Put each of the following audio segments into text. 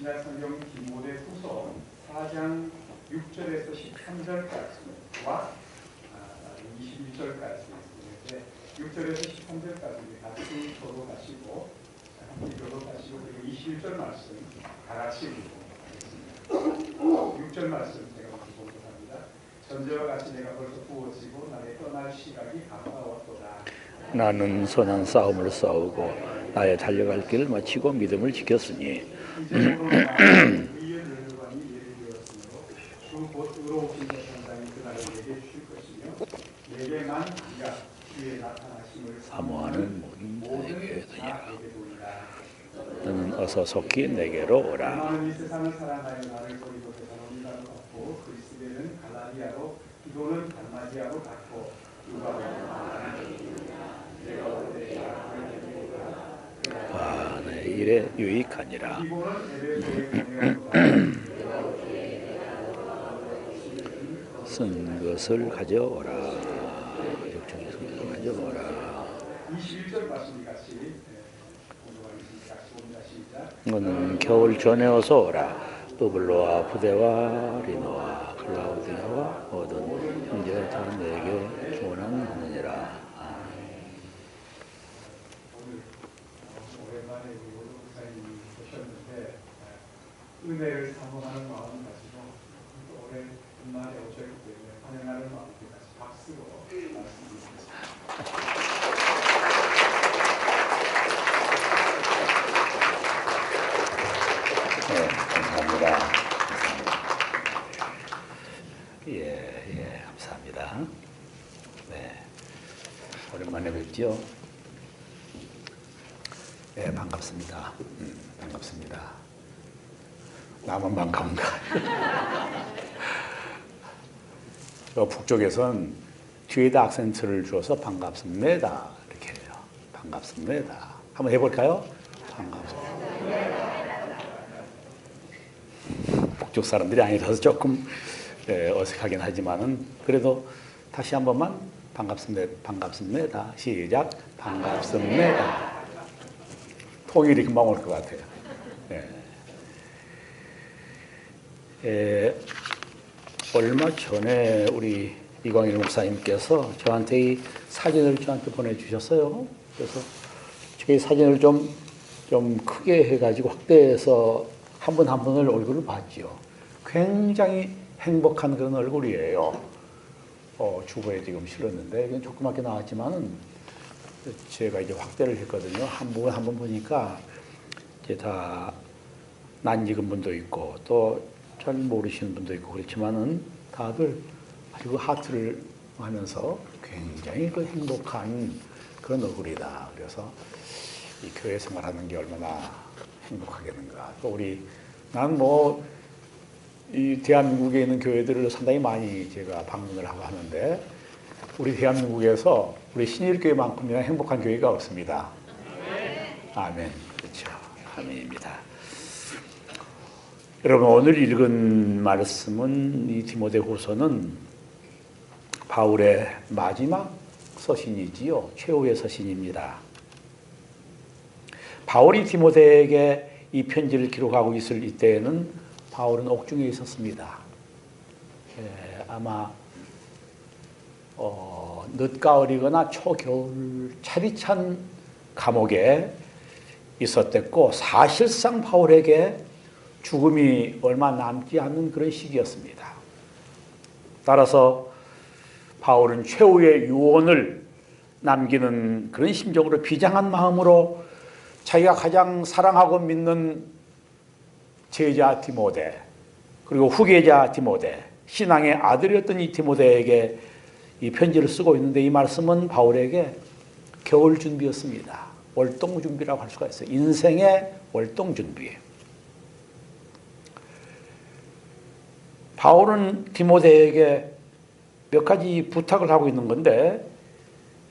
신약 성경 디모데후서 4장 6절에서 13절까지와 21절까지 있는데 6절에서 13절까지 같이 교독하시고 함께 교독하시고 그리고 21절 말씀 다 같이 읽고 하겠습니다. 6절 말씀 제가 먼저 봉독합니다. 전제와 같이 내가 벌써 부어지고 나의 떠날 시각이 가까웠도다. 나는 선한 싸움을 싸우고 나의 달려갈 길을 마치고 믿음을 지켰으니 이제부로 나의 의의 멸관이 예비되었으므로 주 곧 의로우신 대상장이 그날을 내게 주실 것이며 내게만 네가 주의 나타나심을 사모하는 모든 내게 되니라. 보이라. 너는 어서 속히 내게로 오라. 나는 이 세상을 사랑하여 나를 버리고 대사로니다로 갔고 그리스도는 갈라디아로 기도는 달마디아로 갔고 누가 내 일에 유익하니라. 쓴 것을 가져오라. 역정의 쓴 것을 가져오라. 21절 말씀 같이 공부하겠습니다. 같이 봅니다. 시작. 너는 겨울 전에 어서 오라. 부블로와 부대와 리노와 클라우디아와 모든 형제가 다 내게 원하느니라. 오랜만에 우리 목사님이 오셨는데 은혜를 사모하는 마음 가지고 오랜만에 오셨기 때문에 환영하는 마음 같이 박수로 말씀드리겠습니다. 네, 감사합니다. 감사합니다. 네, 오랜만에 뵙죠. 네, 반갑습니다. 반갑습니다. 나만 반가운가? 저 북쪽에선 뒤에다 악센트를 줘서 반갑습니다 이렇게 해요. 반갑습니다. 한번 해볼까요? 반갑습니다. 북쪽 사람들이 아니라서 조금 어색하긴 하지만은 그래도 다시 한 번만 반갑습니다. 반갑습니다. 시작. 반갑습니다. 통일이 금방 올 것 같아요. 얼마 전에 우리 이광일 목사님께서 저한테 이 사진을 저한테 보내주셨어요. 그래서 이 사진을 좀 크게 해가지고 확대해서 한 분 한 분을 얼굴을 봤죠. 굉장히 행복한 그런 얼굴이에요. 주부에 지금 실었는데 이건 조그맣게 나왔지만은 제가 이제 확대를 했거든요. 한 번 보니까 이제 다 낯익은 분도 있고 또 잘 모르시는 분도 있고 그렇지만은 다들 아주 하트를 하면서 굉장히 그 행복한 그런 얼굴이다. 그래서 이 교회 생활하는 게 얼마나 행복하겠는가. 또 난 이 대한민국에 있는 교회들을 상당히 많이 제가 방문을 하고 하는데 우리 대한민국에서 우리 신일교회만큼이나 행복한 교회가 없습니다. 아멘. 그렇죠. 아멘입니다. 여러분 오늘 읽은 말씀은 이 디모데후서는 바울의 마지막 서신이지요. 최후의 서신입니다. 바울이 디모데에게 이 편지를 기록하고 있을 이때에는 바울은 옥중에 있었습니다. 아마 늦가을이거나 초겨울 차디찬 감옥에 있었댔고 사실상 바울에게 죽음이 얼마 남지 않는 그런 시기였습니다. 따라서 바울은 최후의 유언을 남기는 그런 심정으로 비장한 마음으로 자기가 가장 사랑하고 믿는 제자 디모데 그리고 후계자 디모데 신앙의 아들이었던 이 디모데에게 이 편지를 쓰고 있는데 이 말씀은 바울에게 겨울 준비였습니다. 월동 준비라고 할 수가 있어요. 인생의 월동 준비. 바울은 디모데에게 몇 가지 부탁을 하고 있는 건데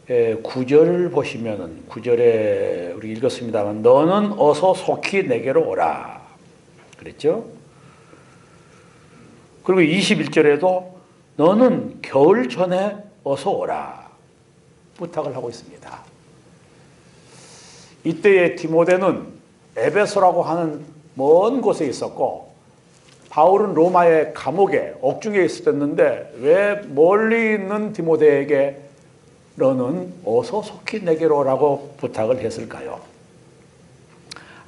9절을 보시면은 9절에 우리 읽었습니다만 너는 어서 속히 내게로 오라 그랬죠. 그리고 21절에도 너는 겨울 전에 어서 오라 부탁을 하고 있습니다. 이때의 디모데는 에베소라고 하는 먼 곳에 있었고 바울은 로마의 감옥에 옥중에 있었는데 왜 멀리 있는 디모데에게 너는 어서 속히 내게로 오라고 부탁을 했을까요?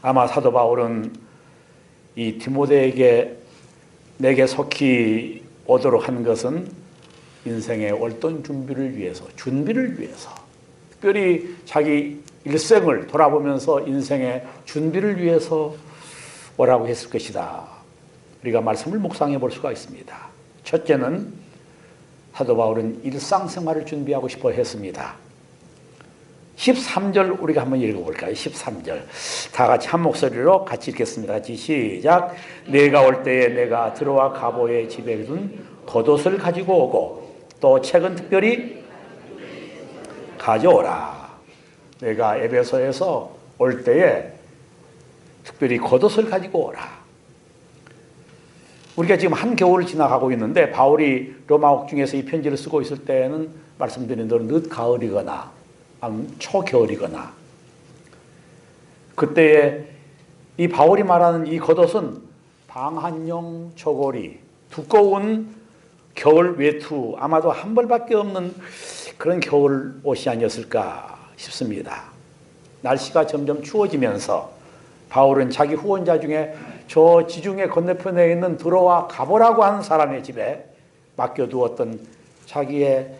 아마 사도 바울은 이 디모데에게 내게 속히 오도록 한 것은 인생의 올돈 준비를 위해서, 특별히 자기 일생을 돌아보면서 인생의 준비를 위해서 오라고 했을 것이다. 우리가 말씀을 묵상해 볼 수가 있습니다. 첫째는 사도 바울은 일상생활을 준비하고 싶어 했습니다. 13절 우리가 한번 읽어볼까요? 13절 다 같이 한 목소리로 같이 읽겠습니다. 같이 시작. 내가 올 때에 내가 드로아 가보의 집에 둔 겉옷을 가지고 오고 또 책은 특별히 가져오라. 내가 에베소에서 올 때에 특별히 겉옷을 가지고 오라. 우리가 지금 한겨울을 지나가고 있는데 바울이 로마 옥중에서 이 편지를 쓰고 있을 때는 말씀드린 대로 늦가을이거나 초겨울이거나 그때에 이 바울이 말하는 이 겉옷은 방한용 초고리 두꺼운 겨울 외투 아마도 한 벌밖에 없는 그런 겨울 옷이 아니었을까 싶습니다. 날씨가 점점 추워지면서 바울은 자기 후원자 중에 저 지중해 건너편에 있는 드로아 가보라고 하는 사람의 집에 맡겨두었던 자기의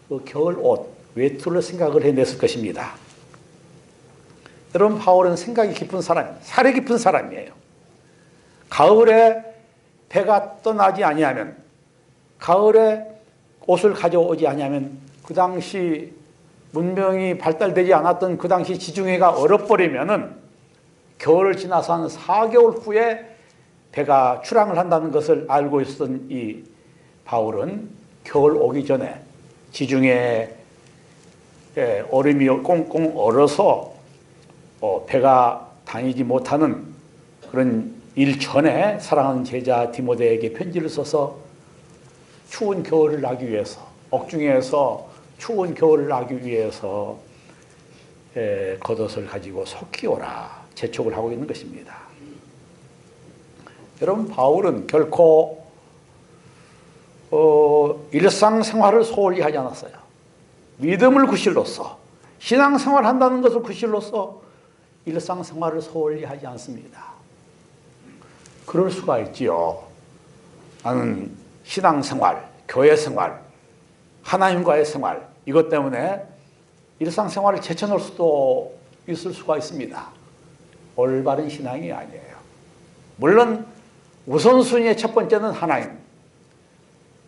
그 겨울 옷, 외투를 생각을 해냈을 것입니다. 여러분 바울은 생각이 깊은 사람, 살이 깊은 사람이에요. 가을에 배가 떠나지 아니하면, 가을에 옷을 가져오지 아니하면 그 당시 문명이 발달되지 않았던 그 당시 지중해가 얼어버리면은 겨울을 지나서 한 4개월 후에 배가 출항을 한다는 것을 알고 있었던 이 바울은 겨울 오기 전에 지중해에 얼음이 꽁꽁 얼어서 배가 다니지 못하는 그런 일 전에 사랑하는 제자 디모데에게 편지를 써서 추운 겨울을 나기 위해서 옥중에서 추운 겨울을 나기 위해서 겉옷을 가지고 속히 오라 재촉을 하고 있는 것입니다. 여러분 바울은 결코 일상생활을 소홀히 하지 않았어요. 믿음을 구실로서 신앙생활 한다는 것을 구실로서 일상생활을 소홀히 하지 않습니다. 그럴 수가 있지요. 나는 신앙생활, 교회생활, 하나님과의 생활 이것 때문에 일상생활을 제쳐놓을 수도 있을 수가 있습니다. 올바른 신앙이 아니에요. 물론 우선순위의 첫 번째는 하나님,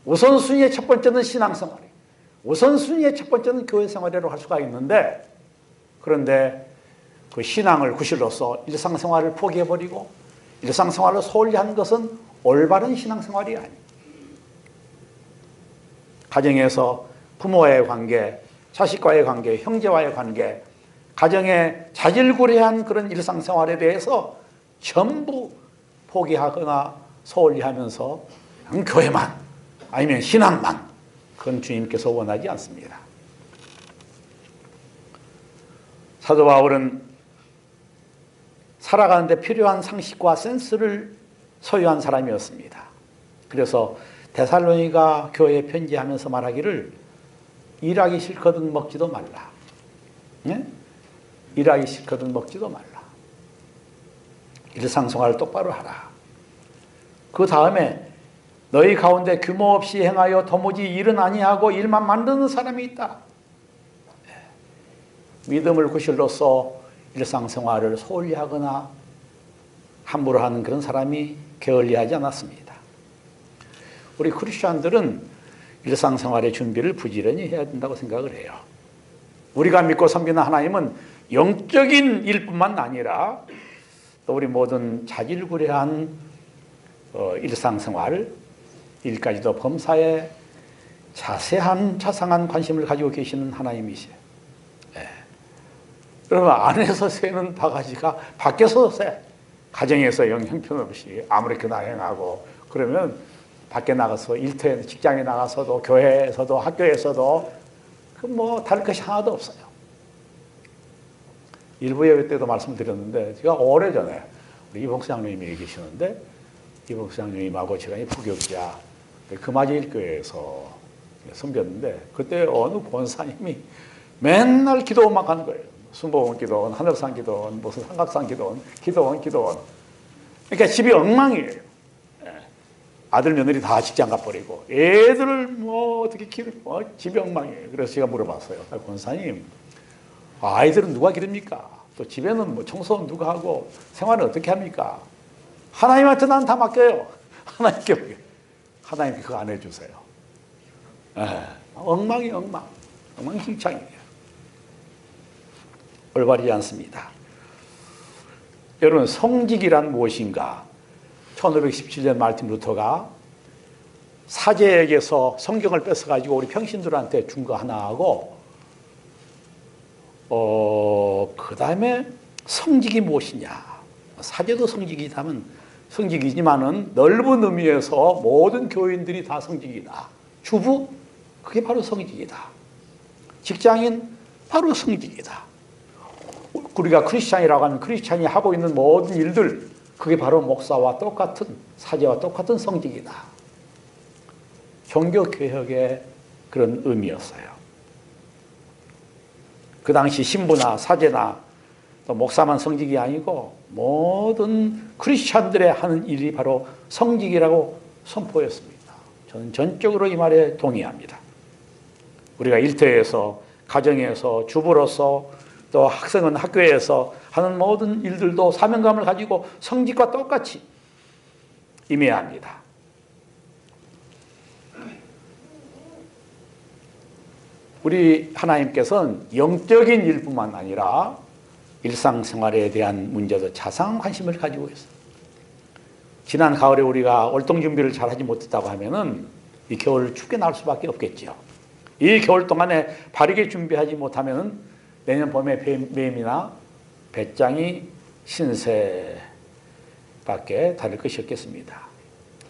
우선순위의 첫 번째는 신앙생활, 우선순위의 첫 번째는 교회생활이라고 할 수가 있는데 그런데 그 신앙을 구실로서 일상생활을 포기해버리고 일상생활을 소홀히 하는 것은 올바른 신앙생활이 아니에요. 가정에서 부모와의 관계, 자식과의 관계, 형제와의 관계, 가정의 자질구레한 그런 일상생활에 대해서 전부 포기하거나 소홀히 하면서 그냥 교회만 아니면 신앙만 그건 주님께서 원하지 않습니다. 사도 바울은 살아가는 데 필요한 상식과 센스를 소유한 사람이었습니다. 그래서 데살로니가 교회에 편지하면서 말하기를 일하기 싫거든 먹지도 말라. 네? 일하기 싫거든 먹지도 말라. 일상생활을 똑바로 하라. 그 다음에 너희 가운데 규모 없이 행하여 도무지 일은 아니하고 일만 만드는 사람이 있다. 믿음을 구실로서 일상생활을 소홀히 하거나 함부로 하는 그런 사람이 게을리하지 않았습니다. 우리 크리스천들은 일상생활의 준비를 부지런히 해야 된다고 생각을 해요. 우리가 믿고 섬기는 하나님은 영적인 일뿐만 아니라 또 우리 모든 자질구레한 일상생활, 일까지도 범사에 자상한 관심을 가지고 계시는 하나님이세요. 여러분 안에서 새는 바가지가 밖에서 새. 가정에서 영 형편없이 아무렇게나 행하고 그러면 밖에 나가서 일터에 직장에 나가서도 교회에서도 학교에서도 그 뭐 다를 것이 하나도 없어요. 일부 예배 때도 말씀드렸는데 제가 오래전에 우리 이복사장님이 계시는데 이복사장님하고 제가 부교자 금화제일교회에서 섬겼는데 그때 어느 권사님이 맨날 기도원만 하는 거예요. 순복음 기도원, 하늘산 기도원, 무슨 삼각산 기도원, 기도원. 그러니까 집이 엉망이에요. 아들 며느리 다 직장 가버리고 애들을 뭐 어떻게 키우고 집이 엉망이에요. 그래서 제가 물어봤어요. 권사님, 아이들은 누가 기릅니까? 또 집에는 뭐 청소는 누가 하고 생활은 어떻게 합니까? 하나님한테 난 다 맡겨요. 하나님께 맡겨요. 하나님께 그거 안 해주세요. 엉망진창이에요. 올바르지 않습니다. 여러분, 성직이란 무엇인가? 1517년 마르틴 루터가 사제에게서 성경을 뺏어가지고 우리 평신들한테 준 거 하나 하고, 그 다음에 성직이 무엇이냐? 사제도 성직이지만은 넓은 의미에서 모든 교인들이 다 성직이다. 주부, 그게 바로 성직이다. 직장인, 바로 성직이다. 우리가 크리스찬이라고 하면 크리스찬이 하고 있는 모든 일들, 그게 바로 목사와 똑같은, 사제와 똑같은 성직이다. 종교개혁의 그런 의미였어요. 그 당시 신부나 사제나 또 목사만 성직이 아니고 모든 크리스찬들의 하는 일이 바로 성직이라고 선포했습니다. 저는 전적으로 이 말에 동의합니다. 우리가 일터에서, 가정에서, 주부로서, 또 학생은 학교에서 하는 모든 일들도 사명감을 가지고 성직과 똑같이 임해야 합니다. 우리 하나님께서는 영적인 일뿐만 아니라 일상생활에 대한 문제도 자상 관심을 가지고 있어요. 지난 가을에 우리가 월동 준비를 잘하지 못했다고 하면은 이 겨울 춥게 나올 수밖에 없겠죠. 이 겨울 동안에 바르게 준비하지 못하면은 내년 봄에 매미나 배짱이 신세밖에 다를 것이 없겠습니다.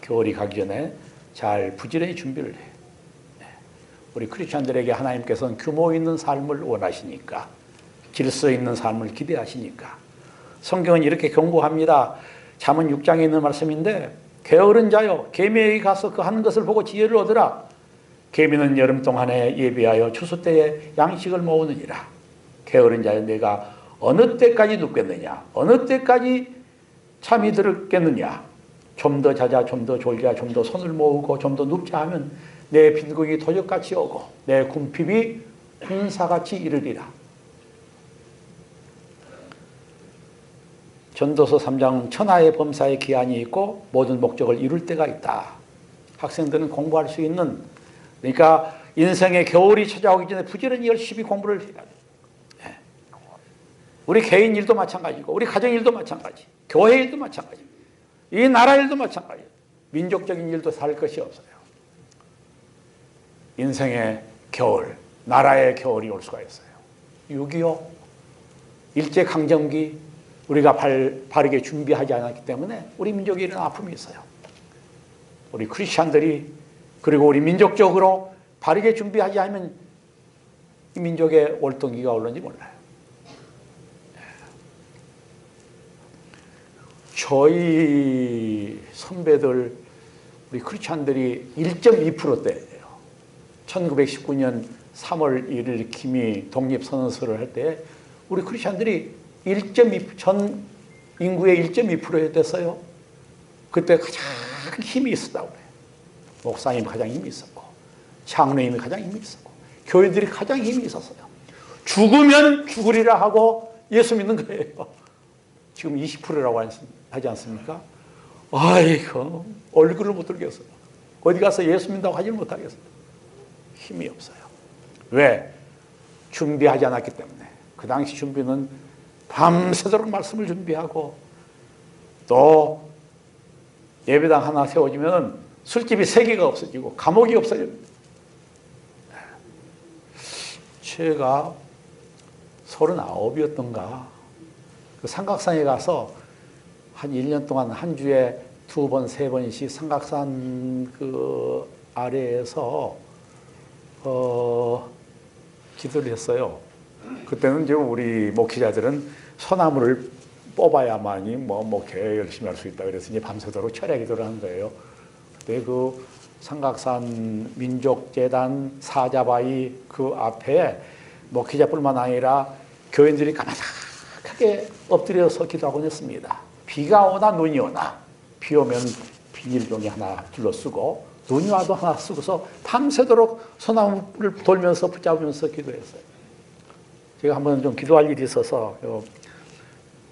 겨울이 가기 전에 잘 부지런히 준비를 해요. 우리 크리스천들에게 하나님께서는 규모 있는 삶을 원하시니까, 질서 있는 삶을 기대하시니까 성경은 이렇게 경고합니다. 잠언 6장에 있는 말씀인데, 게으른 자여 개미에게 가서 그 하는 것을 보고 지혜를 얻으라. 개미는 여름 동안에 예비하여 추수 때에 양식을 모으느니라. 게으른 자여 내가 어느 때까지 눕겠느냐? 어느 때까지 잠이 들겠느냐? 좀 더 자자, 좀 더 졸자, 좀 더 손을 모으고 좀 더 눕자 하면 내 빈궁이 도적같이 오고 내 궁핍이 군사같이 이르리라. 전도서 3장 천하의 범사에 기한이 있고 모든 목적을 이룰 때가 있다. 학생들은 공부할 수 있는, 그러니까 인생의 겨울이 찾아오기 전에 부지런히 열심히 공부를 해야 돼. 우리 개인 일도 마찬가지고 우리 가정 일도 마찬가지, 교회 일도 마찬가지, 이 나라 일도 마찬가지, 민족적인 일도 살 것이 없어요. 인생의 겨울, 나라의 겨울이 올 수가 있어요. 6.25 일제강점기 우리가 바르게 준비하지 않았기 때문에 우리 민족에 이런 아픔이 있어요. 우리 크리스찬들이, 그리고 우리 민족적으로 바르게 준비하지 않으면 이 민족의 월동기가 올는지 몰라요. 저희 선배들, 우리 크리스찬들이 1.2%대예요. 1919년 3월 1일 김이 독립선언서를 할 때 우리 크리스찬들이 1.2%, 전 인구의 1.2%였어요. 그때 가장 힘이 있었다고 그래요. 목사님이 가장 힘이 있었고, 장로님이 가장 힘이 있었고, 교회들이 가장 힘이 있었어요. 죽으면 죽으리라 하고 예수 믿는 거예요. 지금 20%라고 하지 않습니까? 아이고, 얼굴을 못 들겠어요. 어디 가서 예수 믿는다고 하지는 못하겠어요. 힘이 없어요. 왜? 준비하지 않았기 때문에. 그 당시 준비는 밤새도록 말씀을 준비하고, 또 예배당 하나 세워지면 술집이 3개가 없어지고 감옥이 없어집니다. 제가 39이었던가 그 삼각산에 가서 한 1년 동안 한 주에 2번, 3번씩 삼각산 그 아래에서 기도를 했어요. 그때는 이제 우리 목회자들은 소나무를 뽑아야만이 뭐 목회 열심히 할 수 있다. 그래서 이제 밤새도록 철야 기도를 하는 거예요. 그때 그 삼각산 민족재단 사자바위 그 앞에 목회자뿐만 아니라 교인들이 까마득하게 엎드려서 기도하곤 했습니다. 비가 오나 눈이 오나, 비 오면 비닐종이 하나 둘러쓰고 눈이 와도 하나 쓰고서 밤새도록 소나무를 돌면서 붙잡으면서 기도했어요. 제가 한번 좀 기도할 일이 있어서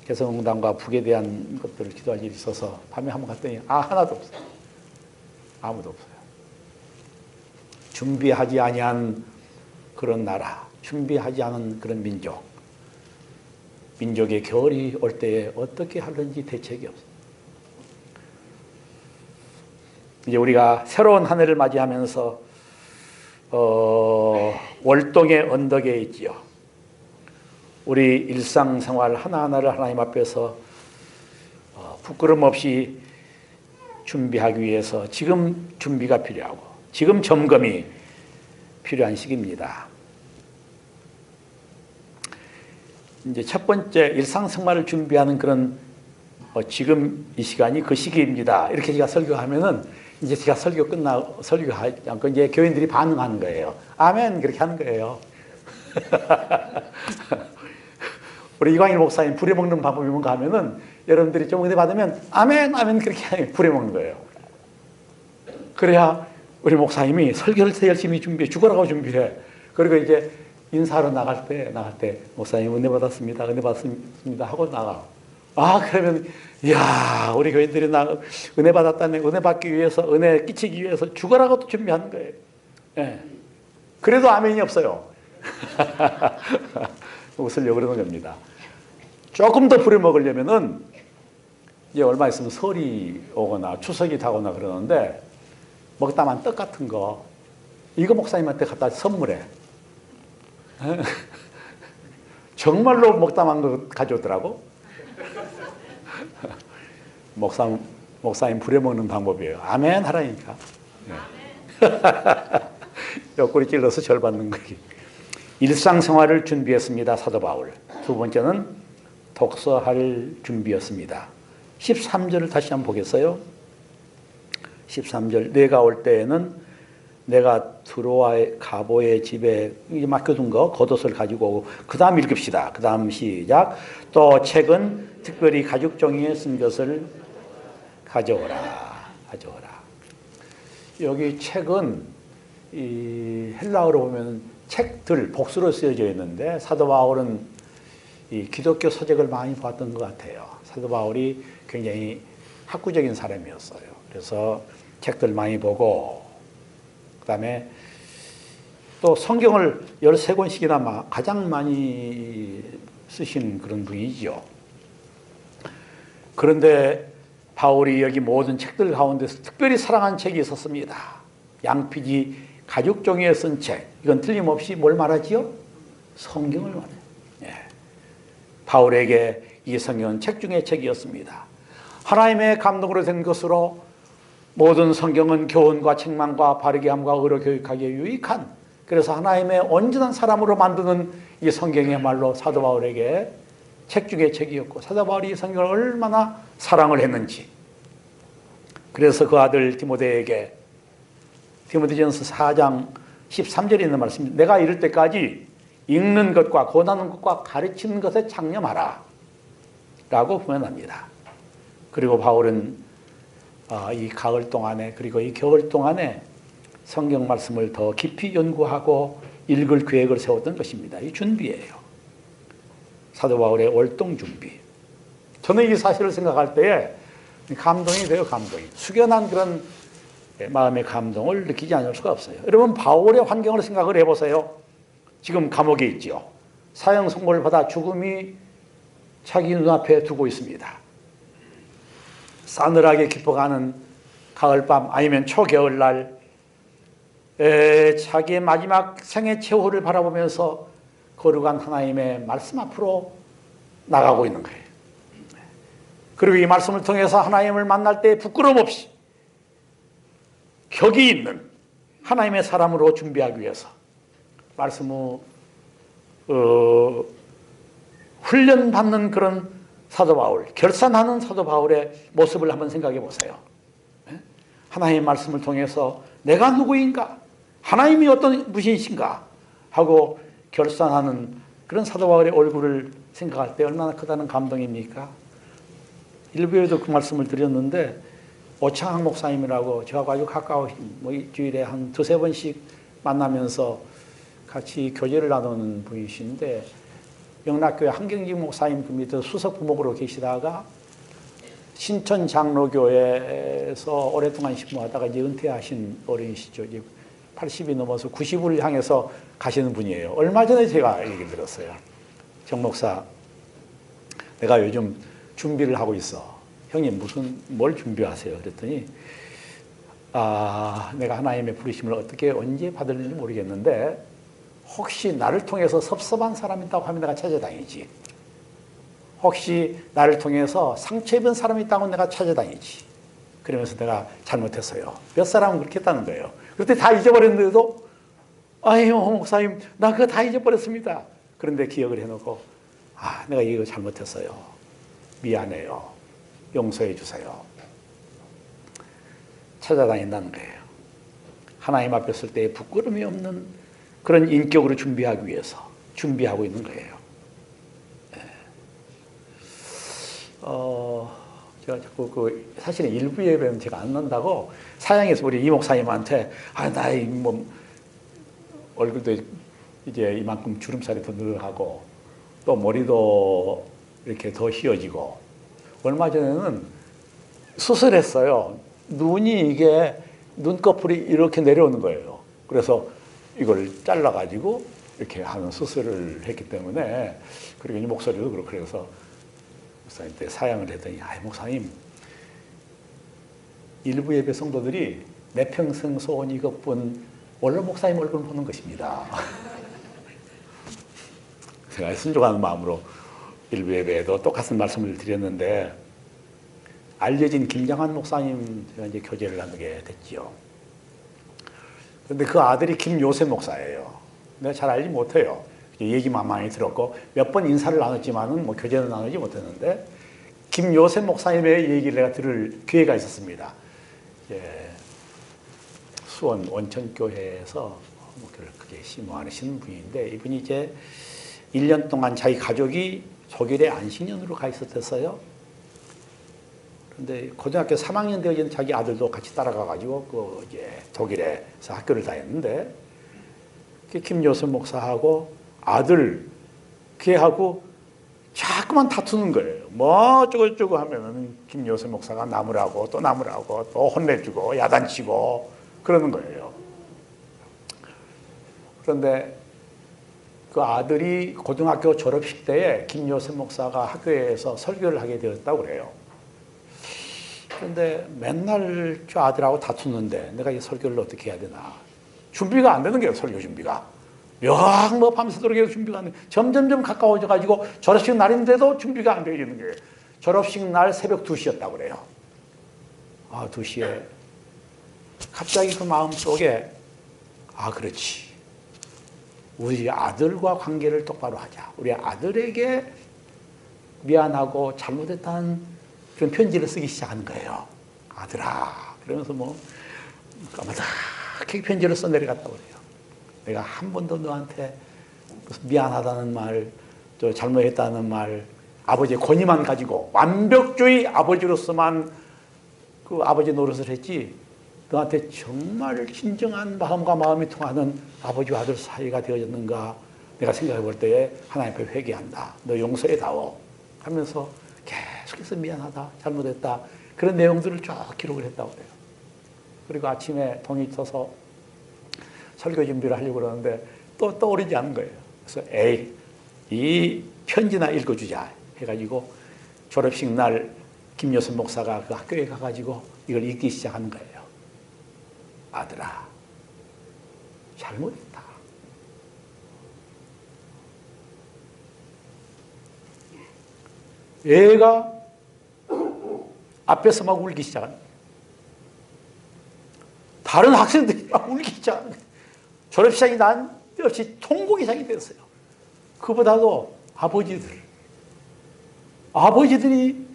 개성공단과 북에 대한 것들을 기도할 일이 있어서 밤에 한번 갔더니 하나도 없어요. 아무도 없어요. 준비하지 아니한 그런 나라, 준비하지 않은 그런 민족, 민족의 겨울이 올 때에 어떻게 하는지 대책이 없어요. 이제 우리가 새로운 한 해를 맞이하면서 월동의 언덕에 있지요. 우리 일상생활 하나하나를 하나님 앞에서 부끄럼 없이 준비하기 위해서 지금 준비가 필요하고 지금 점검이 필요한 시기입니다. 이제 첫 번째 일상생활을 준비하는 그런 지금 이 시간이 그 시기입니다. 이렇게 제가 설교하면은 이제 제가 설교하지 않고 이제 교인들이 반응하는 거예요. 아멘 그렇게 하는 거예요. 우리 이광일 목사님 부려먹는 방법이 뭔가 하면은 여러분들이 좀 은혜 받으면 아멘 아멘 그렇게 부려먹는 거예요. 그래야 우리 목사님이 설교를 더 열심히 준비해 죽으라고 준비해. 그리고 이제 인사하러 나갈 때 목사님 은혜 받았습니다. 은혜 받았습니다 하고 나가. 그러면 이야 우리 교인들이 은혜 받았다네. 은혜 받기 위해서 은혜 끼치기 위해서 죽으라고 준비하는 거예요. 예. 그래도 아멘이 없어요. 웃으려고 그러는 겁니다. 조금 더 부려먹으려면은 이제 얼마 있으면 설이 오거나 추석이 다거나 그러는데 먹다만 떡 같은 거 이거 목사님한테 갖다 선물해. 정말로 먹다만 거 가져오더라고. 목사님 부려먹는 방법이에요. 아멘 하라니까. 옆구리 찔러서 절 받는 거지. 일상생활을 준비했습니다. 사도 바울. 두 번째는 독서할 준비였습니다. 13절을 다시 한번 보겠어요. 13절 내가 올 때에는 내가 드로아의 가보의 집에 맡겨둔 거 겉옷을 가지고 오고 그 다음 읽읍시다. 그 다음 시작. 또 책은 특별히 가죽종이에 쓴 것을 가져오라. 여기 책은 이 헬라어로 보면 책들 복수로 쓰여져 있는데 사도 바울은 이 기독교 서적을 많이 보았던 것 같아요. 사도 바울이 굉장히 학구적인 사람이었어요. 그래서 책들 많이 보고 그다음에 또 성경을 13권씩이나 가장 많이 쓰신 그런 분이죠. 그런데 바울이 여기 모든 책들 가운데서 특별히 사랑한 책이 있었습니다. 양피지 가죽 종이에 쓴 책. 이건 틀림없이 뭘 말하지요? 성경을 말해요. 예. 바울에게 이 성경은 책 중에 책이었습니다. 하나님의 감동으로 된 것으로 모든 성경은 교훈과 책망과 바르게 함과 의로 교육하기에 유익한, 그래서 하나님의 온전한 사람으로 만드는 이 성경이야말로 사도 바울에게 책 중에 책이었고, 사도 바울이 이 성경을 얼마나 사랑을 했는지, 그래서 그 아들 디모데에게 디모데전서 4장 13절에 있는 말씀입니다. 내가 이럴 때까지 읽는 것과 권하는 것과 가르치는 것에 창념하라 라고 표현합니다. 그리고 바울은 이 가을 동안에 그리고 이 겨울 동안에 성경 말씀을 더 깊이 연구하고 읽을 계획을 세웠던 것입니다. 이 준비예요. 사도 바울의 월동 준비. 저는 이 사실을 생각할 때에 감동이 돼요. 감동이. 숙연한 그런 마음의 감동을 느끼지 않을 수가 없어요. 여러분 바울의 환경을 생각을 해보세요. 지금 감옥에 있죠. 사형 선고를 받아 죽음이 자기 눈앞에 두고 있습니다. 싸늘하게 깊어가는 가을밤 아니면 초겨울날 자기의 마지막 생애 최후를 바라보면서 거룩한 하나님의 말씀 앞으로 나가고 있는 거예요. 그리고 이 말씀을 통해서 하나님을 만날 때 부끄럼 없이 격이 있는 하나님의 사람으로 준비하기 위해서 말씀을 훈련받는 그런 사도 바울, 결산하는 사도 바울의 모습을 한번 생각해 보세요. 하나님의 말씀을 통해서 내가 누구인가? 하나님이 어떤 분이신가? 하고 결산하는 그런 사도 바울의 얼굴을 생각할 때 얼마나 크다는 감동입니까? 일부에도 그 말씀을 드렸는데 오창학 목사님이라고 저하고 아주 가까우신 뭐 일주일에 한 두세 번씩 만나면서 같이 교제를 나누는 분이신데 영락교회 한경직 목사님 그 밑에 수석 부목으로 계시다가 신천 장로교회에서 오랫동안 신부하다가 이제 은퇴하신 어른이시죠. 이제 80이 넘어서 90을 향해서 가시는 분이에요. 얼마 전에 제가 얘기를 들었어요. 정 목사, 내가 요즘 준비를 하고 있어. 형님 뭘 준비하세요? 그랬더니 내가 하나님의 부르심을 어떻게 언제 받을는지 모르겠는데 혹시 나를 통해서 섭섭한 사람이 있다고 하면 내가 찾아다니지. 혹시 나를 통해서 상처 입은 사람이 있다고 내가 찾아다니지. 그러면서 내가 잘못했어요. 몇 사람은 그렇게 했다는 거예요. 그때 다 잊어버렸는데도 아유 목사님 나 그거 다 잊어버렸습니다. 그런데 기억을 해놓고 내가 이거 잘못했어요. 미안해요. 용서해 주세요. 찾아다닌다는 거예요. 하나님 앞에 설 때 부끄러움이 없는 그런 인격으로 준비하기 위해서 준비하고 있는 거예요. 제가 자꾸 사실은 일부 예배는 제가 안 난다고 사양에서 우리 이 목사님한테 나의 뭐 얼굴도 이제 이만큼 주름살이 더 늘어가고 또 머리도 이렇게 더 휘어지고 얼마 전에는 수술했어요. 눈이 이게 눈꺼풀이 이렇게 내려오는 거예요. 그래서 이걸 잘라가지고 이렇게 하는 수술을 했기 때문에 그리고 목소리도 그렇고 그래서 목사님한테 사양을 했더니 목사님 일부 예배 성도들이 내 평생 소원 이것뿐 원로 목사님 얼굴 보는 것입니다. 제가 순종하는 마음으로 일부 예배에도 똑같은 말씀을 드렸는데 알려진 김장한 목사님 제가 이제 교제를 나누게 됐지요. 그런데 그 아들이 김요셉 목사예요. 내가 잘 알지 못해요. 얘기만 많이 들었고 몇 번 인사를 나눴지만은 뭐 교제는 나누지 못했는데 김요셉 목사님의 얘기를 내가 들을 기회가 있었습니다. 수원 원천교회에서 그렇게 심호하시는 분인데 이분이 이제 1년 동안 자기 가족이 독일에 안식년으로 가 있었어요. 그런데 고등학교 3학년 되어진 자기 아들도 같이 따라가가지고 이제 독일에서 학교를 다녔는데 김요셉 목사하고 아들 걔하고 자꾸만 다투는 거예요. 뭐 어쩌고저쩌고 하면은 김요셉 목사가 나무라고 또 혼내주고 야단치고 그러는 거예요. 그런데 그 아들이 고등학교 졸업식 때에 김요셉 목사가 학교에서 설교를 하게 되었다고 그래요. 그런데 맨날 저 아들하고 다투는데 내가 이 설교를 어떻게 해야 되나. 준비가 안 되는 거예요, 설교 준비가. 뭐 밤새도록 계속 준비가 안 돼. 점점점 가까워져가지고 졸업식 날인데도 준비가 안 되어 있는 거예요. 졸업식 날 새벽 2시였다고 그래요. 2시에 갑자기 그 마음속에 그렇지. 우리 아들과 관계를 똑바로 하자. 우리 아들에게 미안하고 잘못했다는 그런 편지를 쓰기 시작하는 거예요. 아들아. 그러면서 뭐 까마득하게 편지를 써 내려갔다고 그래요. 내가 한 번도 너한테 미안하다는 말, 또 잘못했다는 말, 아버지의 권위만 가지고 완벽주의 아버지로서만 그 아버지 노릇을 했지 너한테 정말 진정한 마음과 마음이 통하는 아버지와 아들 사이가 되어졌는가 내가 생각해 볼 때에 하나님 앞에 회개한다. 너 용서해다오 하면서 계속해서 미안하다, 잘못했다 그런 내용들을 쭉 기록을 했다고 그래요. 그리고 아침에 돈이 있어서 설교 준비를 하려고 그러는데 또 떠오르지 않는 거예요. 그래서 이 편지나 읽어주자 해가지고 졸업식 날 김요셉 목사가 그 학교에 가가지고 이걸 읽기 시작하는 거예요. 아들아, 잘못했다. 애가 앞에서 막 울기 시작하는 거예요. 다른 학생들이 막 울기 시작하는 거예요. 졸업식이 난데없이 통곡 이상이 됐어요. 그보다도 아버지들, 아버지들이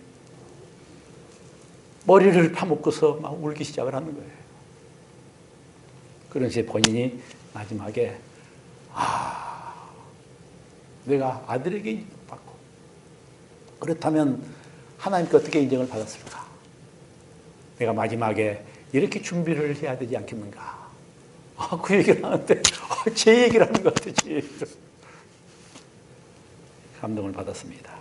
머리를 파묻고서 막 울기 시작을 하는 거예요. 그러면서 본인이 마지막에 내가 아들에게 인정을 받고 그렇다면 하나님께 어떻게 인정을 받았을까? 내가 마지막에 이렇게 준비를 해야 되지 않겠는가? 그 얘기를 하는데 제 얘기를 하는 것 같아요. 제 얘기를. 감동을 받았습니다.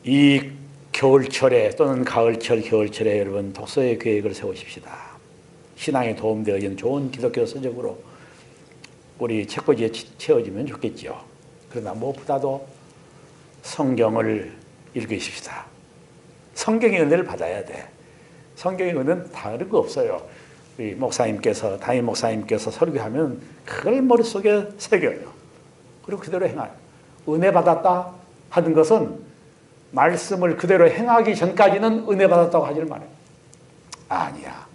이 겨울철에 또는 가을철, 겨울철에 여러분 독서의 계획을 세우십시다. 신앙에 도움되어지는 좋은 기독교 서적으로 우리 책꽂이에 채워지면 좋겠죠. 그러나 무엇보다도 성경을 읽으십시다. 성경의 은혜를 받아야 돼. 성경의 은혜는 다른 거 없어요. 우리 목사님께서, 담임 목사님께서 설교하면 그걸 머릿속에 새겨요. 그리고 그대로 행해요. 은혜 받았다 하는 것은 말씀을 그대로 행하기 전까지는 은혜 받았다고 하지를 말아요. 아니야.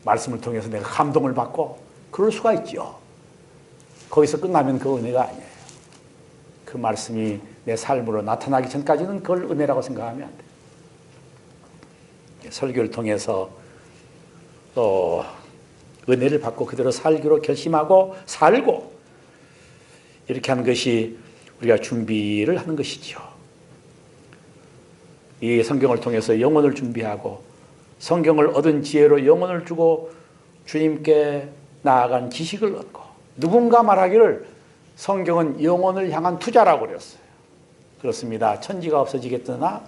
말씀을 통해서 내가 감동을 받고 그럴 수가 있죠. 거기서 끝나면 그 은혜가 아니에요. 그 말씀이 내 삶으로 나타나기 전까지는 그걸 은혜라고 생각하면 안 돼요. 설교를 통해서 또 은혜를 받고 그대로 살기로 결심하고 살고 이렇게 하는 것이 우리가 준비를 하는 것이죠. 이 성경을 통해서 영혼을 준비하고 성경을 얻은 지혜로 영혼을 주고 주님께 나아간 지식을 얻고 누군가 말하기를 성경은 영혼을 향한 투자라고 그랬어요. 그렇습니다. 천지가 없어지겠으나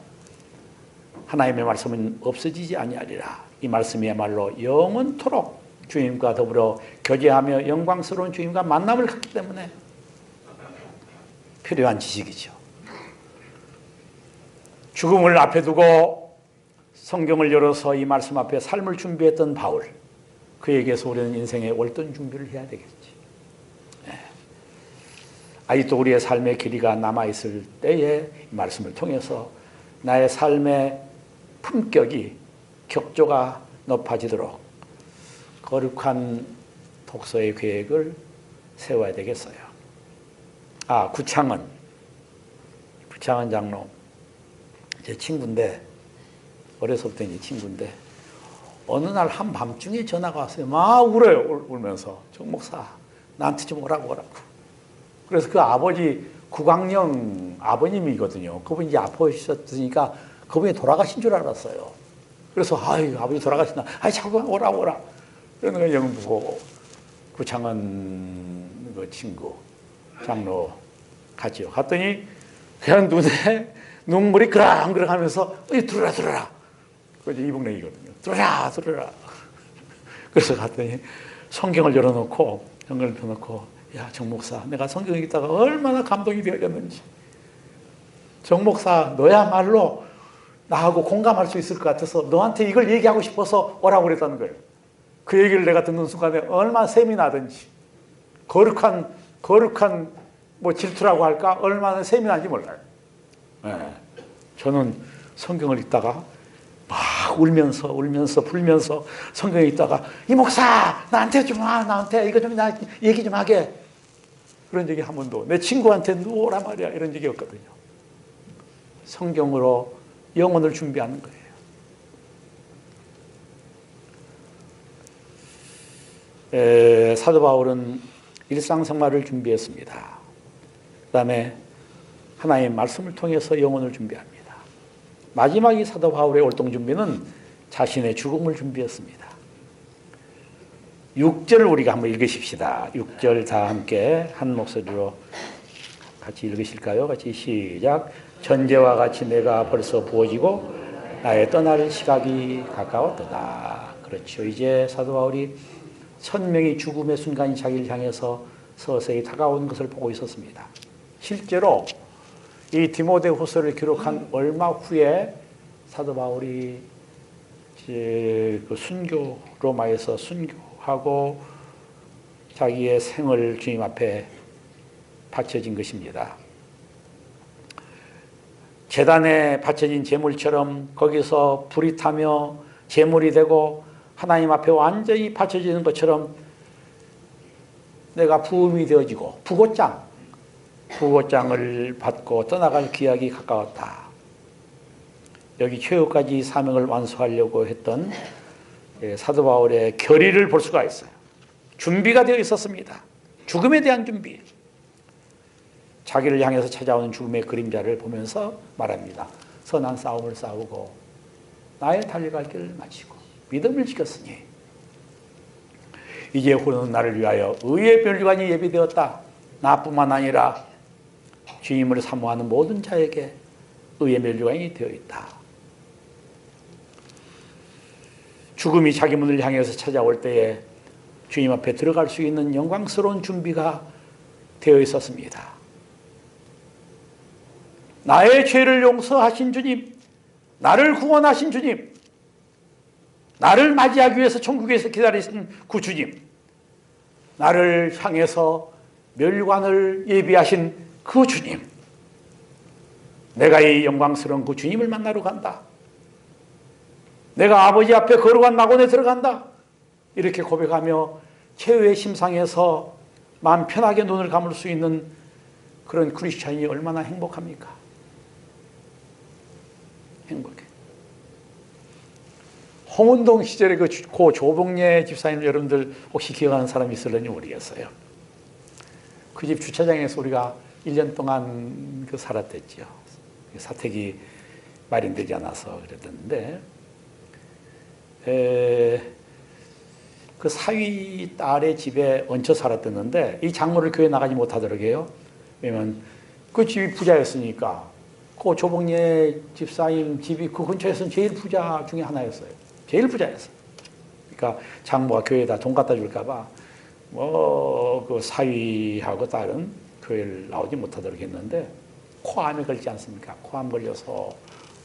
하나님의 말씀은 없어지지 아니하리라. 이 말씀이야말로 영원토록 주님과 더불어 교제하며 영광스러운 주님과 만남을 갖기 때문에 필요한 지식이죠. 죽음을 앞에 두고 성경을 열어서 이 말씀 앞에 삶을 준비했던 바울, 그에게서 우리는 인생의 월등 준비를 해야 되겠지. 아직도 우리의 삶의 길이가 남아있을 때에 이 말씀을 통해서 나의 삶의 품격이, 격조가 높아지도록 거룩한 독서의 계획을 세워야 되겠어요. 구창은 장로 제 친구인데, 어려서부터 이제 친구인데 어느 날 한밤중에 전화가 왔어요. 막 울어요. 울면서 정 목사 나한테 좀 오라고. 그래서 그 아버지 구광영 아버님이거든요. 그분이 이제 아프셨으니까 그분이 돌아가신 줄 알았어요. 그래서 아버지 돌아가신다. 자꾸 오라. 그러는 영부고 구창은 그 친구 장로 갔죠. 갔더니 그냥 눈에 눈물이 그랑그랑 하면서 들어라. 그게 이북랭이거든요. 들어라. 그래서 갔더니 성경을 열어놓고 성경을 펴놓고 야, 정 목사, 내가 성경 읽다가 얼마나 감동이 되었는지. 정 목사, 너야말로 나하고 공감할 수 있을 것 같아서 너한테 이걸 얘기하고 싶어서 오라고 그랬다는 거예요. 그 얘기를 내가 듣는 순간에 얼마나 샘이 나든지 거룩한 뭐 질투라고 할까? 얼마나 샘이 나는지 몰라요. 저는 성경을 읽다가 막 울면서 불면서 성경을 읽다가 이 목사 나한테 좀 와, 나한테 이거 좀 나 얘기 좀 하게. 그런 적이 한 번도, 내 친구한테 누워라 말이야 이런 적이 없거든요. 성경으로 영혼을 준비하는 거예요. 사도 바울은 일상생활을 준비했습니다. 그 다음에 하나님의 말씀을 통해서 영혼을 준비합니다. 마지막이 사도 바울의 월동 준비는 자신의 죽음을 준비했습니다. 6절을 우리가 한번 읽으십시다. 6절 다 함께 한 목소리로 같이 읽으실까요? 같이 시작. 전제와 같이 내가 벌써 부어지고 나의 떠날 시각이 가까웠도다. 그렇죠. 이제 사도 바울이 천명의 죽음의 순간이 자기를 향해서 서서히 다가오는 것을 보고 있었습니다. 실제로 이 디모데후서를 기록한 얼마 후에 사도 바울이 그 순교, 로마에서 순교하고 자기의 생을 주님 앞에 바쳐진 것입니다. 제단에 바쳐진 제물처럼 거기서 불이 타며 제물이 되고 하나님 앞에 완전히 바쳐지는 것처럼 내가 부음이 되어지고 부고장, 부고장을 받고 떠나갈 기약이 가까웠다. 여기 최후까지 사명을 완수하려고 했던 사도 바울의 결의를 볼 수가 있어요. 준비가 되어 있었습니다. 죽음에 대한 준비. 자기를 향해서 찾아오는 죽음의 그림자를 보면서 말합니다. 선한 싸움을 싸우고 나의 달려갈 길을 마치고 믿음을 지켰으니 이제 후는 나를 위하여 의의 멸류관이 예비되었다. 나뿐만 아니라 주님을 사모하는 모든 자에게 의의 멸류관이 되어 있다. 죽음이 자기 문을 향해서 찾아올 때에 주님 앞에 들어갈 수 있는 영광스러운 준비가 되어 있었습니다. 나의 죄를 용서하신 주님, 나를 구원하신 주님, 나를 맞이하기 위해서 천국에서 기다리신 그 주님, 나를 향해서 멸관을 예비하신 그 주님, 내가 이 영광스러운 그 주님을 만나러 간다. 내가 아버지 앞에 거룩한 낙원에 들어간다. 이렇게 고백하며 최후의 심상에서 마음 편하게 눈을 감을 수 있는 그런 크리스찬이 얼마나 행복합니까? 행복해. 홍은동 시절에 그 조봉래 집사님 여러분들 혹시 기억하는 사람이 있을런지 모르겠어요. 그 집 주차장에서 우리가 1년 동안 살았댔죠. 사택이 마련되지 않아서 그랬는데 그 사위 딸의 집에 얹혀 살았댔는데 이 장모를 교회 나가지 못하더라고요. 왜냐면 그 집이 부자였으니까 그 조봉래 집사님 집이 그 근처에서는 제일 부자 중에 하나였어요. 제일 부자였어요. 그러니까 장모가 교회에다 돈 갖다 줄까봐 그 사위하고 딸은 교회를 나오지 못하도록 했는데 코암에 걸리지 않습니까? 코암 걸려서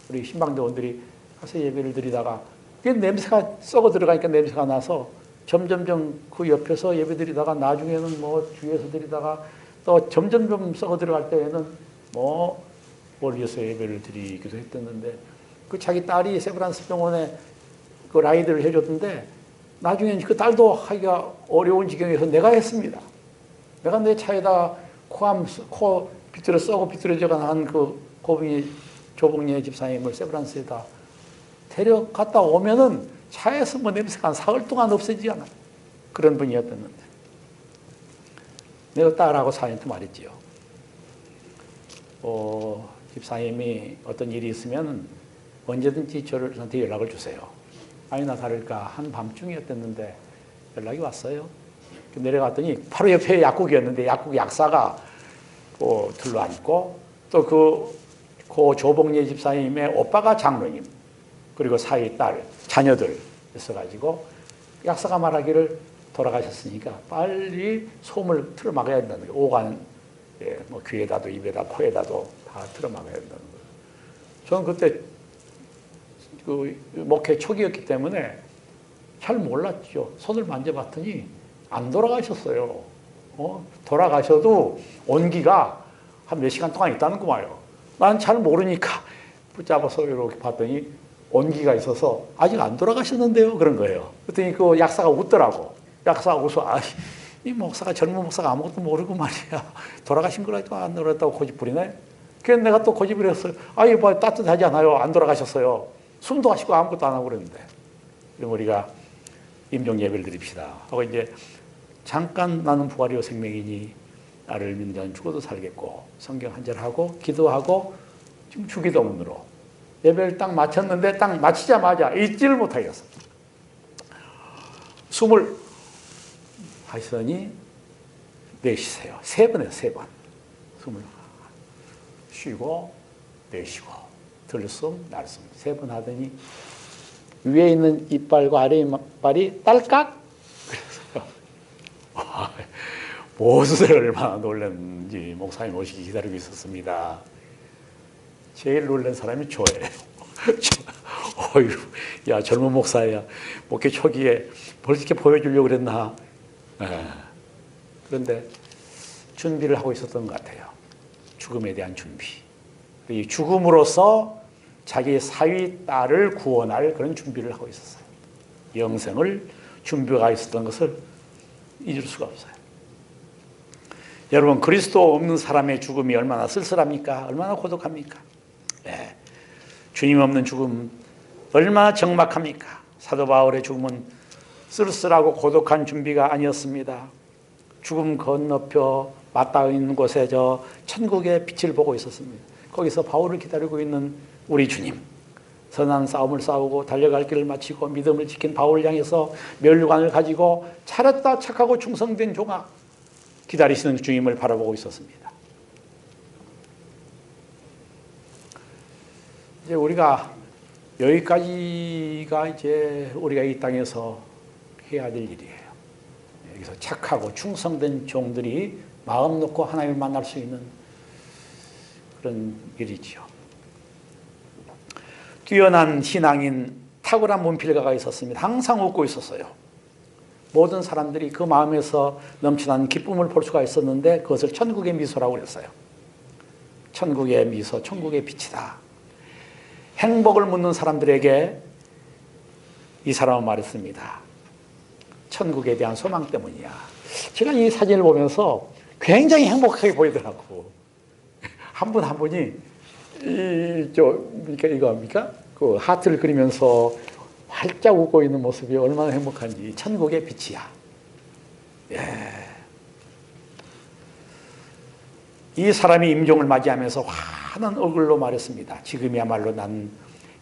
우리 신방대원들이 가서 예배를 드리다가 냄새가 썩어 들어가니까 냄새가 나서 점점점 그 옆에서 예배 드리다가 나중에는 뒤에서 드리다가 또 점점점 썩어 들어갈 때에는 멀리서 예배를 드리기도 했었는데 그 자기 딸이 세브란스 병원에 그 라이드를 해줬는데 나중에 그 딸도 하기가 어려운 지경에서 내가 했습니다. 내가 내 차에다 코 비틀어 썩어 비틀어져가 난 그 조봉래 집사님을 세브란스에다 데려갔다 오면은 차에서 냄새가 한 사흘 동안 없어지지 않아요. 그런 분이었었는데 내가 딸하고 사연도 말했지요. 집사님이 어떤 일이 있으면 언제든지 저한테 연락을 주세요. 아니나 다를까 한밤중이었는데 연락이 왔어요. 내려갔더니 바로 옆에 약국이었는데 약국 약사가 들러앉고 또 그 조봉래 집사님의 오빠가 장로님 그리고 사위 딸 자녀들 있어가지고 약사가 말하기를 돌아가셨으니까 빨리 소음을 틀어막아야 된다는 거예요. 오간 귀에다도 입에다 코에다도 다 틀어막아야 된다는 거예요. 저는 그때 그 목회 초기였기 때문에 잘 몰랐죠. 손을 만져봤더니 안 돌아가셨어요. 돌아가셔도 온기가 한 몇 시간 동안 있다는 거예요. 난 잘 모르니까 붙잡아서 이렇게 봤더니 온기가 있어서 아직 안 돌아가셨는데요. 그런 거예요. 그랬더니 그 약사가 웃더라고. 약사가 웃어. 이 목사가 젊은 목사가 아무것도 모르고 말이야. 돌아가신 거라도 안 돌아갔다고 고집부리네. 그래서 내가 또 고집을 했어요. 이거 따뜻하지 않아요. 안 돌아가셨어요. 숨도 가시고 아무것도 안 하고 그랬는데. 그럼 우리가 임종 예배를 드립시다. 하고 이제 잠깐 나는 부활이요 생명이니 나를 믿는 자는 죽어도 살겠고 성경 한 절하고 기도하고 지금 주기도문으로 예배를 딱 마쳤는데 딱 마치자마자 잊지를 못하겠어. 숨을 하시더니 내쉬세요. 3번 해요. 3번. 숨을 쉬고 내쉬고 들숨 날숨 3번 하더니 위에 있는 이빨과 아래 이빨이 딸깍 그래서 모두들 얼마나 놀랐는지 목사님 오시기 기다리고 있었습니다. 제일 놀란 사람이 저예요. 야 젊은 목사야 목회 초기에 벌써 이렇게 보여주려고 그랬나. 그런데 준비를 하고 있었던 것 같아요. 죽음에 대한 준비. 이 죽음으로써 자기 사위 딸을 구원할 그런 준비를 하고 있었어요. 영생을 준비가 있었던 것을 잊을 수가 없어요. 여러분, 그리스도 없는 사람의 죽음이 얼마나 쓸쓸합니까? 얼마나 고독합니까? 네. 주님 없는 죽음 얼마나 적막합니까? 사도 바울의 죽음은 쓸쓸하고 고독한 준비가 아니었습니다. 죽음 건너편 맞닿아 있는 곳에 저 천국의 빛을 보고 있었습니다. 거기서 바울을 기다리고 있는 우리 주님, 선한 싸움을 싸우고 달려갈 길을 마치고 믿음을 지킨 바울을 향해서 면류관을 가지고 차렸다 착하고 충성된 종아 기다리시는 주님을 바라보고 있었습니다. 이제 우리가 여기까지가 이제 우리가 이 땅에서 해야 될 일이에요. 여기서 착하고 충성된 종들이 마음 놓고 하나님을 만날 수 있는 그런 일이지요. 뛰어난 신앙인 탁월한 문필가가 있었습니다. 항상 웃고 있었어요. 모든 사람들이 그 마음에서 넘쳐나는 기쁨을 볼 수가 있었는데 그것을 천국의 미소라고 그랬어요. 천국의 미소, 천국의 빛이다. 행복을 묻는 사람들에게 이 사람은 말했습니다. 천국에 대한 소망 때문이야. 제가 이 사진을 보면서 굉장히 행복하게 보이더라고. 한 분 한 분이 이거 뭡니까? 그 하트를 그리면서 활짝 웃고 있는 모습이 얼마나 행복한지. 천국의 빛이야. 예. 이 사람이 임종을 맞이하면서 환한 얼굴로 말했습니다. 지금이야말로 난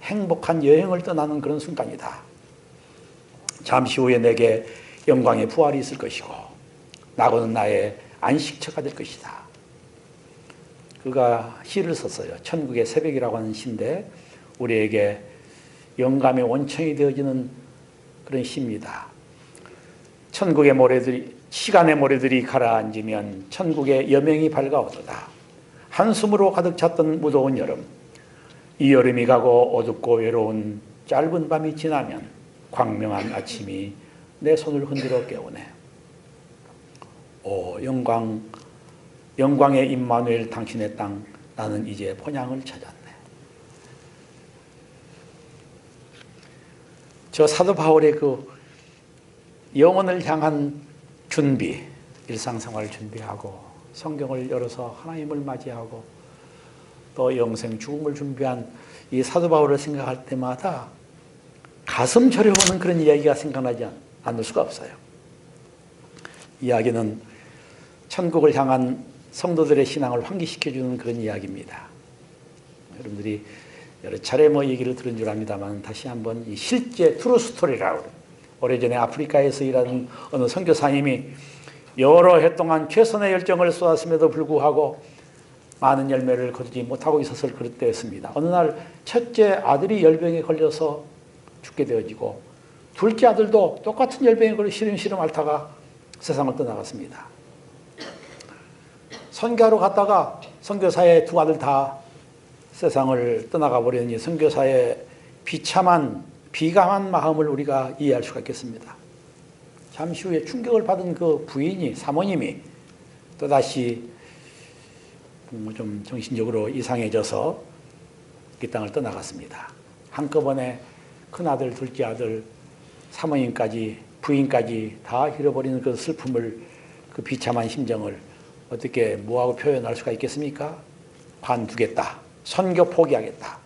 행복한 여행을 떠나는 그런 순간이다. 잠시 후에 내게 영광의 부활이 있을 것이고 나고는 나의 안식처가 될 것이다. 그가 시를 썼어요. 천국의 새벽이라고 하는 시인데 우리에게 영감의 원천이 되어지는 그런 시입니다. 천국의 모래들이, 시간의 모래들이 가라앉으면 천국의 여명이 밝아오도다. 한숨으로 가득 찼던 무더운 여름, 이 여름이 가고 어둡고 외로운 짧은 밤이 지나면 광명한 아침이 내 손을 흔들어 깨우네. 오, 영광의 임마누엘 당신의 땅, 나는 이제 본향을 찾았네. 저 사도 바울의 그 영혼을 향한 준비, 일상생활을 준비하고 성경을 열어서 하나님을 맞이하고 또 영생 죽음을 준비한 이 사도 바울을 생각할 때마다 가슴 저려오는 그런 이야기가 생각나지 않을 수가 없어요. 이야기는 천국을 향한 성도들의 신앙을 환기시켜주는 그런 이야기입니다. 여러분들이 여러 차례 얘기를 들은 줄 압니다만 다시 한번 이 실제 트루 스토리라고 오래전에 아프리카에서 일하는 어느 선교사님이 여러 해 동안 최선의 열정을 쏟았음에도 불구하고 많은 열매를 거두지 못하고 있었을 그럴 때였습니다. 어느 날 첫째 아들이 열병에 걸려서 죽게 되어지고 둘째 아들도 똑같은 열병에 걸려 시름시름 앓다가 세상을 떠나갔습니다. 선교하러 갔다가 선교사의 두 아들 다 세상을 떠나가 버리니 선교사의 비감한 마음을 우리가 이해할 수가 있겠습니다. 잠시 후에 충격을 받은 그 부인이, 사모님이 또다시 좀 정신적으로 이상해져서 이 땅을 떠나갔습니다. 한꺼번에 큰아들, 둘째 아들, 사모님까지, 부인까지 다 잃어버리는 그 슬픔을, 그 비참한 심정을 어떻게 뭐하고 표현할 수가 있겠습니까? 관두겠다. 선교 포기하겠다.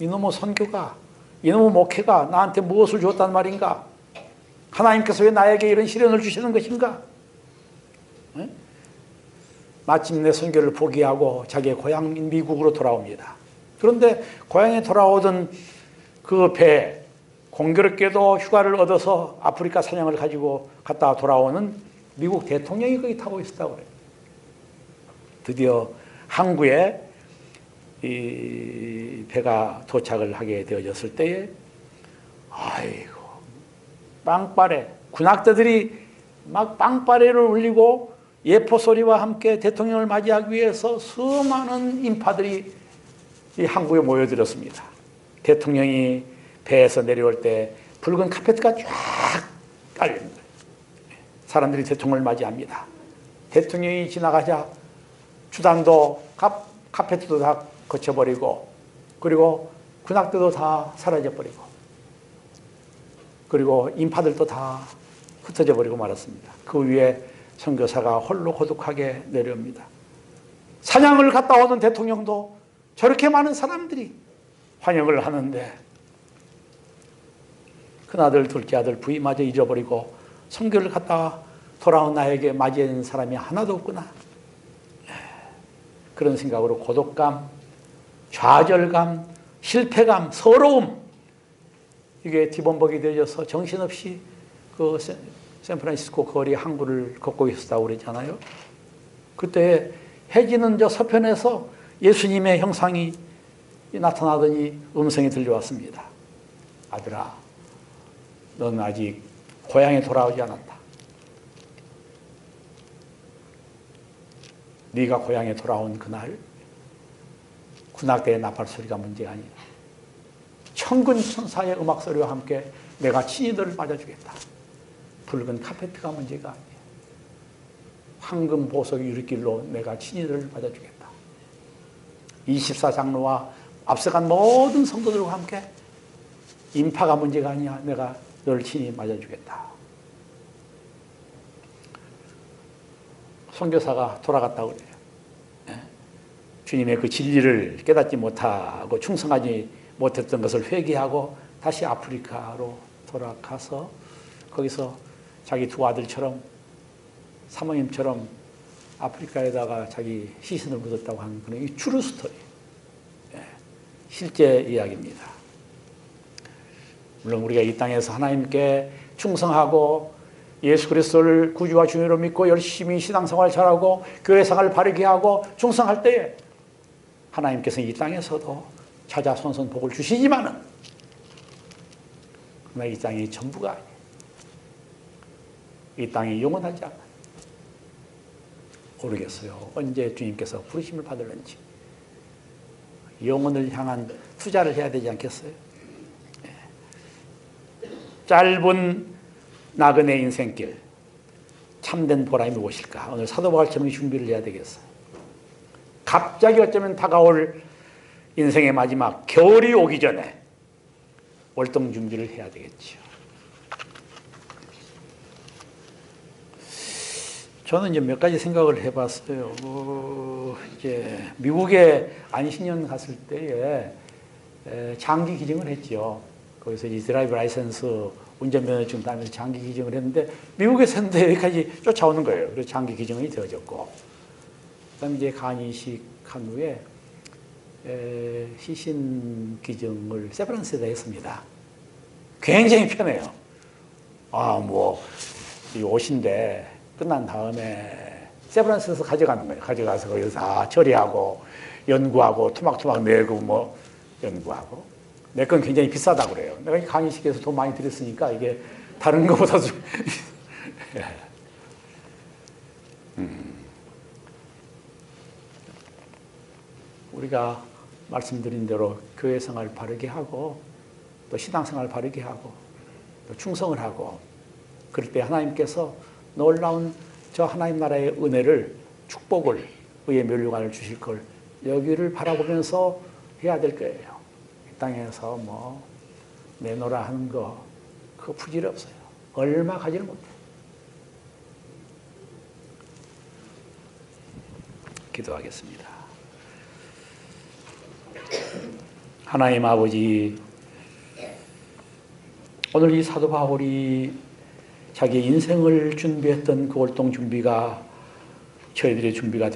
이놈의 선교가, 이놈의 목회가 나한테 무엇을 줬단 말인가? 하나님께서 왜 나에게 이런 시련을 주시는 것인가? 네? 마침내 선교를 포기하고 자기의 고향인 미국으로 돌아옵니다. 그런데 고향에 돌아오던 그 배, 공교롭게도 휴가를 얻어서 아프리카 사냥을 가지고 갔다 돌아오는 미국 대통령이 거기 타고 있었다고 그래요. 드디어 항구에 이 배가 도착을 하게 되어졌을 때에 아이고 빵빠레, 군악대들이 막 빵빠레를 울리고 예포 소리와 함께 대통령을 맞이하기 위해서 수많은 인파들이 이 항구에 모여들었습니다. 대통령이 배에서 내려올 때 붉은 카페트가 쫙 깔린 거예요. 사람들이 대통령을 맞이합니다. 대통령이 지나가자 주단도 카페트도 다 거쳐버리고 그리고 군악대도 다 사라져버리고 그리고 인파들도 다 흩어져 버리고 말았습니다. 그 위에 선교사가 홀로 고독하게 내려옵니다. 사냥을 갔다 오는 대통령도 저렇게 많은 사람들이 환영을 하는데 큰아들, 둘째 아들 부위마저 잊어버리고 선교를 갔다 돌아온 나에게 맞이하는 사람이 하나도 없구나. 그런 생각으로 고독감, 좌절감, 실패감, 서러움, 이게 뒤범벅이 되어져서 정신없이 그 샌프란시스코 거리 항구를 걷고 있었다고 그랬잖아요. 그때 해지는 저 서편에서 예수님의 형상이 나타나더니 음성이 들려왔습니다. 아들아, 넌 아직 고향에 돌아오지 않았다. 네가 고향에 돌아온 그날 군악대의 나팔 소리가 문제가 아니야. 천군 천사의 음악 소리와 함께 내가 친히 너를 맞아주겠다. 붉은 카페트가 문제가 아니야. 황금 보석 유리길로 내가 친히 너를 맞아주겠다. 24장로와 앞서간 모든 성도들과 함께 인파가 문제가 아니야. 내가 너를 친히 맞아주겠다. 선교사가 돌아갔다고 그래요. 주님의 그 진리를 깨닫지 못하고 충성하지 못했던 것을 회개하고 다시 아프리카로 돌아가서 거기서 자기 두 아들처럼 사모님처럼 아프리카에다가 자기 시신을 묻었다고 하는 그런 이 트루 스토리, 실제 이야기입니다. 물론 우리가 이 땅에서 하나님께 충성하고 예수 그리스도를 구주와 주님으로 믿고 열심히 신앙생활 잘하고 교회생활을 바르게 하고 충성할 때에 하나님께서 이 땅에서도 찾아 손손 복을 주시지만은 그러나 이 땅이 전부가 아니에요. 이 땅이 영원하지 않아요. 모르겠어요. 언제 주님께서 부르심을 받을는지. 영혼을 향한 투자를 해야 되지 않겠어요? 짧은 나그네 인생길, 참된 보람이 무엇일까? 오늘 사도바울처럼 준비를 해야 되겠어요. 갑자기 어쩌면 다가올 인생의 마지막 겨울이 오기 전에 월동 준비를 해야 되겠죠. 저는 이제 몇 가지 생각을 해봤어요. 이제 미국에 안신년 갔을 때에 장기 기증을 했죠. 거기서 이제 드라이브 라이선스 운전면허증 따면서 장기 기증을 했는데 미국에서 했는데 여기까지 쫓아오는 거예요. 그래서 장기 기증이 되어졌고, 그다음에 이제 간이식한 후에 시신 기증을 세브란스에다 했습니다. 굉장히 편해요. 이 옷인데 끝난 다음에 세브란스에서 가져가는 거예요. 가져가서 거기서 다 처리하고 연구하고 토막토막 내고 연구하고. 내 건 굉장히 비싸다고 그래요. 내가 강의식에서 돈 많이 들였으니까 이게 다른 것보다 좀 우리가 말씀드린 대로 교회 생활 바르게 하고 또 신앙생활 바르게 하고 또 충성을 하고 그럴 때 하나님께서 놀라운 저 하나님 나라의 은혜를 축복을 의의 면류관을 주실 걸 여기를 바라보면서 해야 될 거예요. 이 땅에서 내놓으라 하는 거 그거 부질 없어요. 얼마 가지를 못해. 기도하겠습니다. 하나님 아버지, 오늘 이 사도 바울이 자기 인생을 준비했던 그 월동 준비가 저희들의 준비가 되겠습니다.